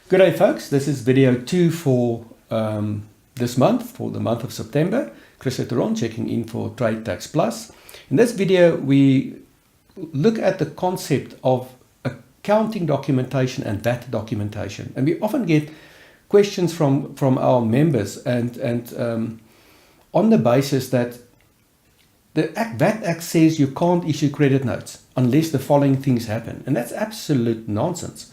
Good day, folks. This is video 2 for this month, for the month of September. Chris Eteron checking in for TradeTaxPlus. In this video, we look at the concept of accounting documentation and VAT documentation. And we often get questions from our members and on the basis that the VAT Act says you can't issue credit notes unless the following things happen. And that's absolute nonsense.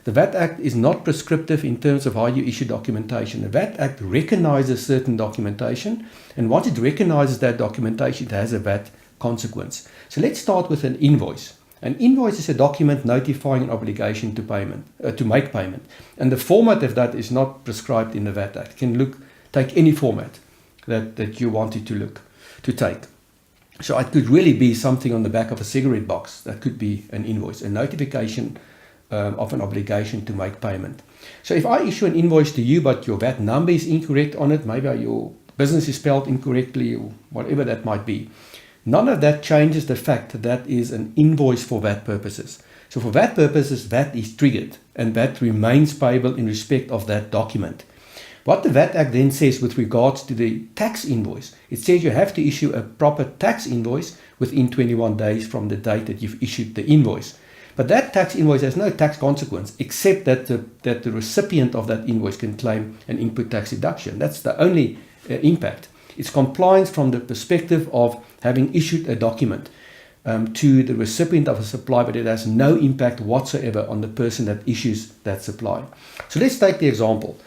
The VAT Act is not prescriptive in terms of how you issue documentation. The VAT Act recognizes certain documentation, and once it recognizes that documentation, it has a VAT consequence. So let's start with an invoice. An invoice is a document notifying an obligation to make payment. And the format of that is not prescribed in the VAT Act. It can take any format that you want it to take. So it could really be something on the back of a cigarette box. That could be an invoice, a notification of an obligation to make payment. So if I issue an invoice to you, but your VAT number is incorrect on it, maybe your business is spelled incorrectly or whatever that might be, none of that changes the fact that that is an invoice for VAT purposes. So for VAT purposes, VAT is triggered and VAT remains payable in respect of that document. What the VAT Act then says with regards to the tax invoice, it says you have to issue a proper tax invoice within 21 days from the date that you've issued the invoice. But that tax invoice has no tax consequence except that the recipient of that invoice can claim an input tax deduction. That's the only impact. It's compliance from the perspective of having issued a document to the recipient of a supply, but it has no impact whatsoever on the person that issues that supply. So let's take the example.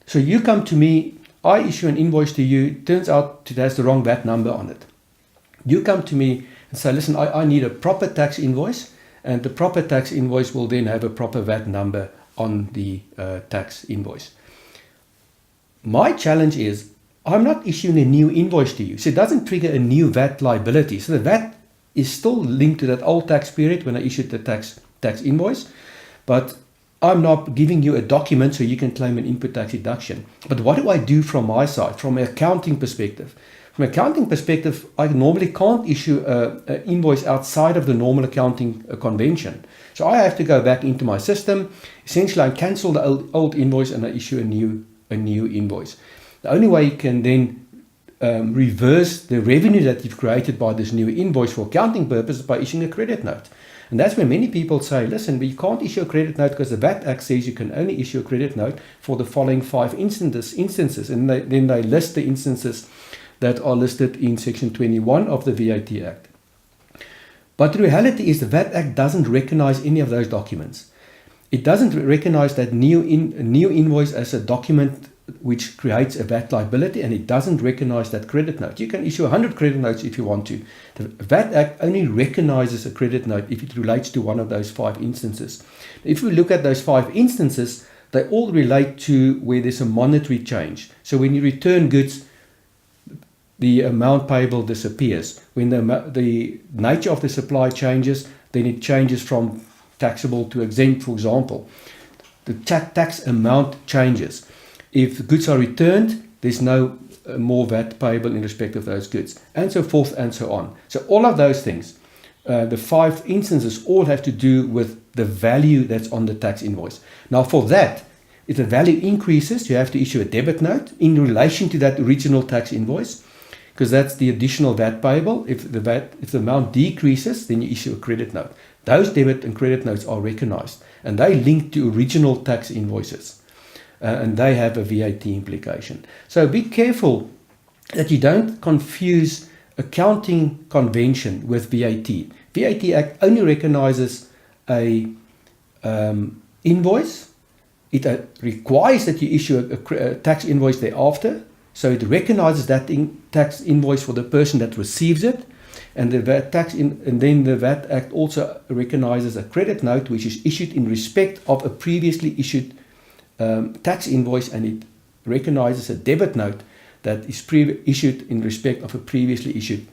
So you come to me, I issue an invoice to you, turns out it has the wrong VAT number on it. You come to me and say, listen, I need a proper tax invoice, and the proper tax invoice will then have a proper VAT number on the tax invoice. My challenge is, I'm not issuing a new invoice to you, so it doesn't trigger a new VAT liability. So the VAT is still linked to that old tax period when I issued the tax invoice, but I'm not giving you a document so you can claim an input tax deduction. But what do I do from my side, from an accounting perspective? From an accounting perspective, I normally can't issue an invoice outside of the normal accounting convention. So I have to go back into my system. Essentially, I cancel the old invoice and I issue a new invoice. The only way you can then reverse the revenue that you've created by this new invoice for accounting purposes is by issuing a credit note. And that's where many people say, listen, we can't issue a credit note because the VAT Act says you can only issue a credit note for the following 5 instances. And then they list the instances that are listed in Section 21 of the VAT Act. But the reality is the VAT Act doesn't recognize any of those documents. It doesn't recognize that new invoice as a document which creates a VAT liability, and it doesn't recognize that credit note. You can issue 100 credit notes if you want to. The VAT Act only recognizes a credit note if it relates to one of those 5 instances. If we look at those 5 instances, they all relate to where there's a monetary change. So when you return goods, the amount payable disappears. When the nature of the supply changes, then it changes from taxable to exempt, for example. The tax amount changes. If goods are returned, there's no more VAT payable in respect of those goods, and so forth and so on. So all of those things, the 5 instances all have to do with the value that's on the tax invoice. Now for that, if the value increases, you have to issue a debit note in relation to that original tax invoice, because that's the additional VAT payable. If the amount decreases, then you issue a credit note. Those debit and credit notes are recognized, and they link to original tax invoices. And they have a VAT implication. So be careful that you don't confuse accounting convention with VAT. VAT Act only recognizes a invoice. It requires that you issue a tax invoice thereafter. So it recognizes that tax invoice for the person that receives it. And then the VAT Act also recognizes a credit note which is issued in respect of a previously issued tax invoice, and it recognizes a debit note that is issued in respect of a previously issued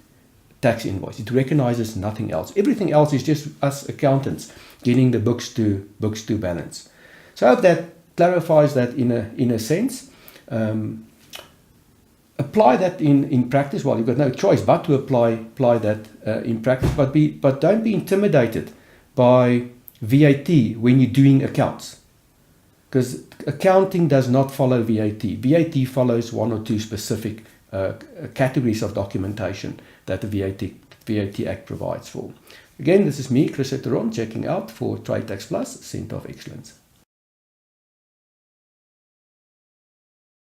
tax invoice. It recognizes nothing else. Everything else is just us accountants getting the books to balance. So I hope that clarifies that in a sense. Apply that in practice. Well, you've got no choice but to apply that in practice. But don't be intimidated by VAT when you're doing accounts. because accounting does not follow VAT. VAT follows one or two specific categories of documentation that the VAT Act provides for. Again, this is me, Chris Etteron, checking out for TradeTaxPlus, Centre of Excellence.